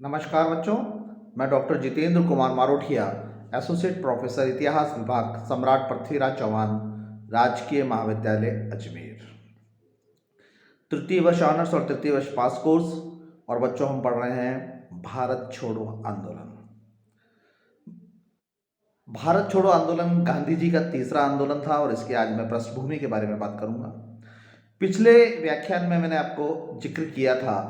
नमस्कार बच्चों। मैं doctor Jitendra Kumar Marothia, associate professor इतिहास विभाग, सम्राट पृथ्वीराज चौहान, राजकीय महाविद्यालय अजमेर। तृतीय वर्ष ऑनर्स और तृतीय वर्ष पास कोर्स। और बच्चों, हम पढ़ रहे हैं भारत छोड़ो आंदोलन। भारत छोड़ो आंदोलन गांधी जी का तीसरा आंदोलन था और इसकी आज मैं पृष्ठभूमि के बारे में बात करूंगा। पिछले व्याख्यान में मैंने आपको जिक्र किया था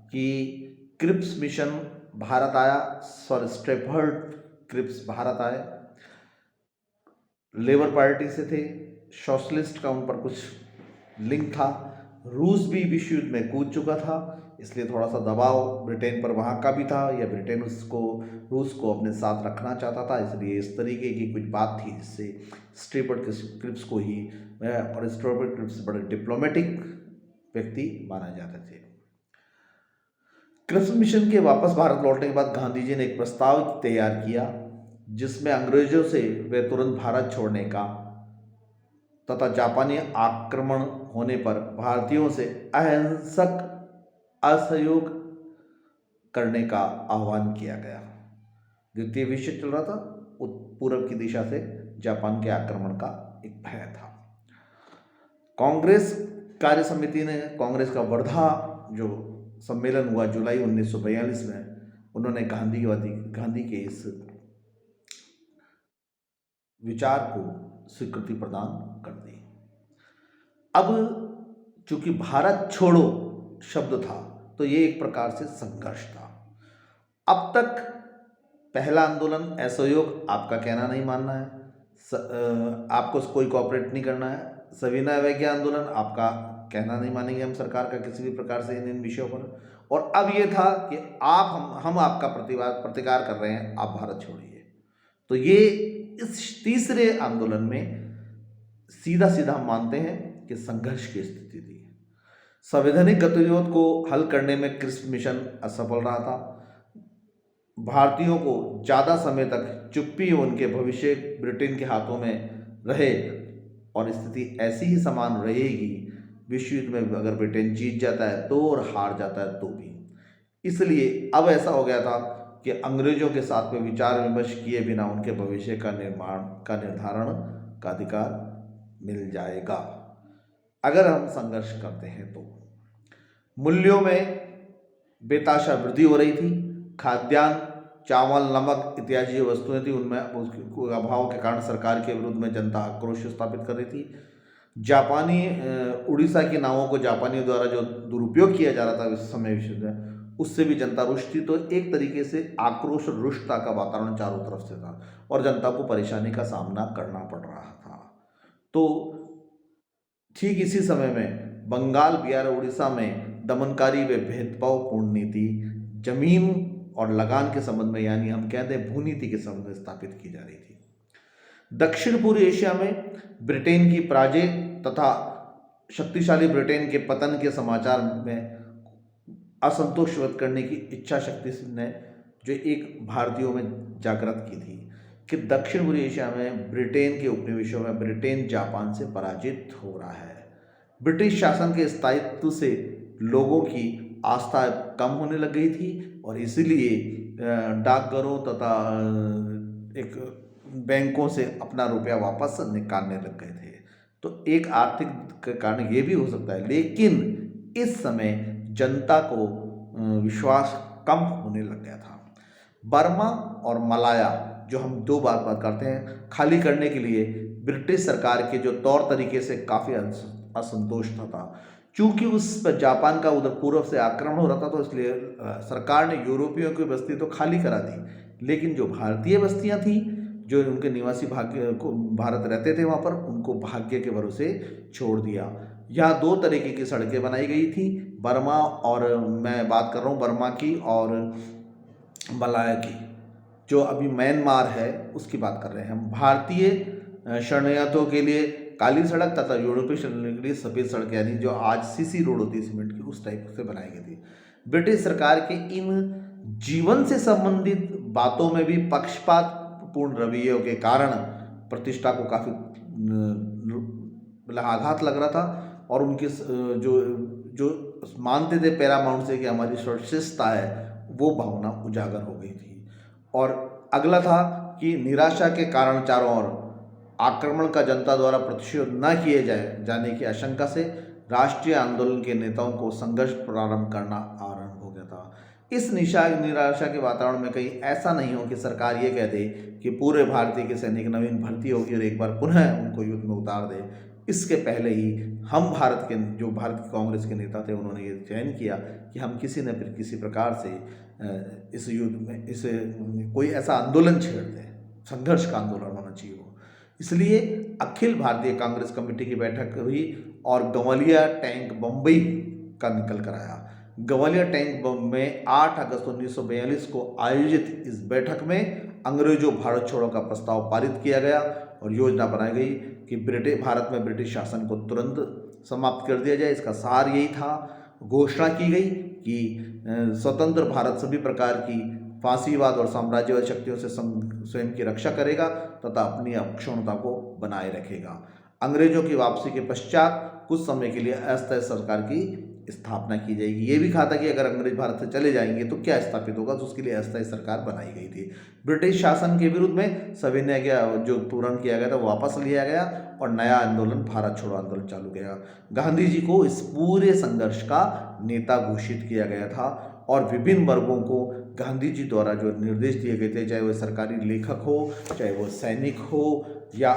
कि क्रिप्स मिशन भारत आया, सॉरी स्ट्रेफर्ड क्रिप्स भारत आए, लेबर पार्टी से थे, सोशलिस्ट का उन पर कुछ लिंक था। रूस भी विश्व युद्ध में कूद चुका था, इसलिए थोड़ा सा दबाव ब्रिटेन पर वहाँ का भी था, या ब्रिटेन रूस को अपने साथ रखना चाहता था, इसलिए इस तरीके की कुछ बात थी जिससे स्ट्रेफर्ड क्रिप्स को ही, और स्ट्रेफर्ड क्रिप्स बड़े डिप्लोमेटिक व्यक्ति माने जाते थे। क्रिप्स मिशन के वापस भारत लौटने के बाद गांधी जी ने एक प्रस्ताव तैयार किया जिसमें अंग्रेजों से वे तुरंत भारत छोड़ने का तथा जापानी आक्रमण होने पर भारतीयों से अहिंसक असहयोग करने का आह्वान किया गया। द्वितीय विश्व चल रहा था, पूर्व की दिशा से जापान के आक्रमण का एक भय था। कांग्रेस कार्य समिति ने, कांग्रेस का वर्धा जो सम्मेलन हुआ जुलाई 1942 में, उन्होंने गांधी के इस विचार को स्वीकृति प्रदान कर दी। अब चूंकि भारत छोड़ो शब्द था तो ये एक प्रकार से संघर्ष था। अब तक पहला आंदोलन असहयोग, आपका कहना नहीं मानना है, आपको कोई कोऑपरेट नहीं करना है। सविनय अवज्ञा आंदोलन, आपका कहना नहीं मानेंगे हम सरकार का किसी भी प्रकार से इन विषयों पर। और अब ये था कि हम आपका प्रतिकार कर रहे हैं, आप भारत छोड़िए। तो ये इस तीसरे आंदोलन में सीधा सीधा हम मानते हैं कि संघर्ष की स्थिति थी। संवैधानिक गतिविधियों को हल करने में क्रिप्स मिशन असफल रहा था। भारतीयों को ज़्यादा समय तक चुप्पी उनके भविष्य ब्रिटेन के हाथों में रहे, और स्थिति ऐसी ही समान रहेगी विश्व युद्ध में, अगर ब्रिटेन जीत जाता है तो और हार जाता है तो भी। इसलिए अब ऐसा हो गया था कि अंग्रेजों के साथ में विचार विमर्श किए बिना उनके भविष्य का निर्धारण का अधिकार मिल जाएगा अगर हम संघर्ष करते हैं तो। मूल्यों में बेताशा वृद्धि हो रही थी। खाद्यान्न, चावल, नमक इत्यादि जो वस्तुएं थी उनमें उसके अभाव के कारण सरकार के विरुद्ध में जनता आक्रोश स्थापित कर रही थी। जापानी उड़ीसा की नावों को जापानियों द्वारा जो दुरुपयोग किया जा रहा था उस समय विश्व में, उससे भी जनता रुष्ट थी। तो एक तरीके से आक्रोश और रुष्टता का वातावरण चारों तरफ से था और जनता को परेशानी का सामना करना पड़ रहा था। तो ठीक इसी समय में बंगाल, बिहार, उड़ीसा में दमनकारी व भेदभावपूर्ण नीति जमीन और लगान के संबंध में, यानी हम कहते हैं भूनीति के संबंध में स्थापित की जा रही थी। दक्षिण पूर्व एशिया में ब्रिटेन की पराजय तथा शक्तिशाली ब्रिटेन के पतन के समाचार में असंतोष व्यक्त करने की इच्छा शक्ति ने जो एक भारतीयों में जागृत की थी कि दक्षिण पूर्व एशिया में ब्रिटेन के उपनिवेशों में ब्रिटेन जापान से पराजित हो रहा है। ब्रिटिश शासन के स्थायित्व से लोगों की आस्था कम होने लग गई थी और इसीलिए डाकघरों तथा एक बैंकों से अपना रुपया वापस निकालने लग गए थे। तो एक आर्थिक कारण ये भी हो सकता है, लेकिन इस समय जनता को विश्वास कम होने लग गया था। बर्मा और मलाया, जो हम दो बात करते हैं, खाली करने के लिए ब्रिटिश सरकार के जो तौर तरीके से काफ़ी असंतोष था। चूंकि उस पर जापान का उधर पूर्व से आक्रमण हो रहा था, तो इसलिए सरकार ने यूरोपियों की बस्ती तो खाली करा दी, लेकिन जो भारतीय बस्तियां थी, जो उनके निवासी भारत रहते थे वहाँ पर, उनको भाग्य के भरोसे छोड़ दिया। यहाँ दो तरीके की सड़कें बनाई गई थी, बर्मा और मैं बात कर रहा हूँ बर्मा की और मलाया की। जो अभी म्यांमार है उसकी बात कर रहे हैं हम। भारतीय शरणार्थियों के लिए काली सड़क तथा यूरोपीय शरणार्थियों के लिए सफ़ेद सड़क, यानी जो आज सीसी रोड होती है सीमेंट की, उस टाइप से बनाई गई थी। ब्रिटिश सरकार के इन जीवन से संबंधित बातों में भी पक्षपातपूर्ण रवैयों के कारण प्रतिष्ठा को काफ़ी आघात लग रहा था और उनके जो मानते थे पैरामाउंट से कि हमारी सुरक्षितता है, वो भावना उजागर हो गई थी। और अगला था कि निराशा के कारण चारों ओर आक्रमण का जनता द्वारा प्रतिशोध न किए जाने की आशंका से राष्ट्रीय आंदोलन के नेताओं को संघर्ष प्रारंभ करना आरंभ हो गया था। इस निराशा के वातावरण में कहीं ऐसा नहीं हो कि सरकार ये कह दे कि पूरे भारतीय के सैनिक नवीन भर्ती होगी और एक बार पुनः उनको युद्ध में उतार दे। इसके पहले ही हम भारत की कांग्रेस के नेता थे, उन्होंने ये चयन किया कि हम किसी न फिर किसी प्रकार से इस युद्ध में कोई ऐसा आंदोलन छेड़ दें, संघर्ष का आंदोलन होना चाहिए वो। इसलिए अखिल भारतीय कांग्रेस कमेटी की बैठक हुई और गवालिया टैंक बम्बई का निकल कर आया। गवालिया टैंक बम में 8 अगस्त 1942 को आयोजित इस बैठक में अंग्रेजों भारत छोड़ो का प्रस्ताव पारित किया गया और योजना बनाई गई कि भारत में ब्रिटिश शासन को तुरंत समाप्त कर दिया जाए। इसका सार यही था। घोषणा की गई कि स्वतंत्र भारत सभी प्रकार की फांसीवाद और साम्राज्यवादी शक्तियों से स्वयं की रक्षा करेगा तथा अपनी अक्षुण्णता को बनाए रखेगा। अंग्रेजों की वापसी के पश्चात कुछ समय के लिए अस्थायी सरकार की स्थापना की जाएगी। ये भी कहा था कि अगर अंग्रेज भारत से चले जाएंगे तो क्या स्थापित होगा, तो उसके लिए अस्थायी सरकार बनाई गई थी। ब्रिटिश शासन के विरुद्ध में सविनय जो पूर्ण किया गया था वो वापस लिया गया और नया आंदोलन भारत छोड़ो आंदोलन चालू गया। गांधी जी को इस पूरे संघर्ष का नेता घोषित किया गया था और विभिन्न वर्गों को गांधी जी द्वारा जो निर्देश दिए गए थे, चाहे वो सरकारी लेखक हो, चाहे वो सैनिक हो या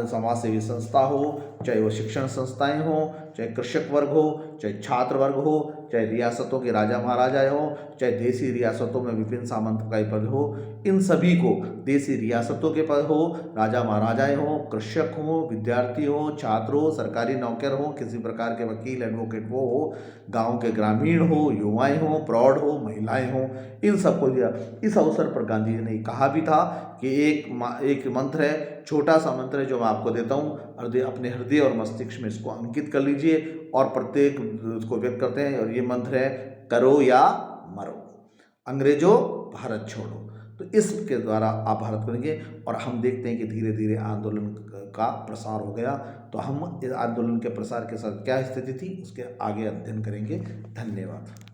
समाज सेवी संस्था हो, चाहे वो शिक्षण संस्थाएं हो, चाहे कृषक वर्ग हो, चाहे छात्र वर्ग हो, चाहे रियासतों के राजा महाराजा हो, चाहे देसी रियासतों में विभिन्न सामंतकाई पद हो, इन सभी को देसी रियासतों के पद हो, राजा महाराजाएं हो, कृषक हो, विद्यार्थी हो, छात्र हो, सरकारी नौकर हो, किसी प्रकार के वकील एडवोकेट वो हो, गांव के ग्रामीण हो, युवाएं हो, प्रौढ़ हो, महिलाएं हो, इन सबको दिया। इस अवसर पर गांधी जी ने कहा भी था कि एक मंत्र है, छोटा सा मंत्र है जो मैं आपको देता हूँ, अपने हृदय और मस्तिष्क में इसको अंकित कर लीजिए और प्रत्येक उसको व्यक्त करते हैं। और ये मंत्र है, करो या मरो, अंग्रेजों भारत छोड़ो। तो इसके द्वारा आप भारत करेंगे और हम देखते हैं कि धीरे धीरे आंदोलन का प्रसार हो गया। तो हम इस आंदोलन के प्रसार के साथ क्या स्थिति थी उसके आगे अध्ययन करेंगे। धन्यवाद।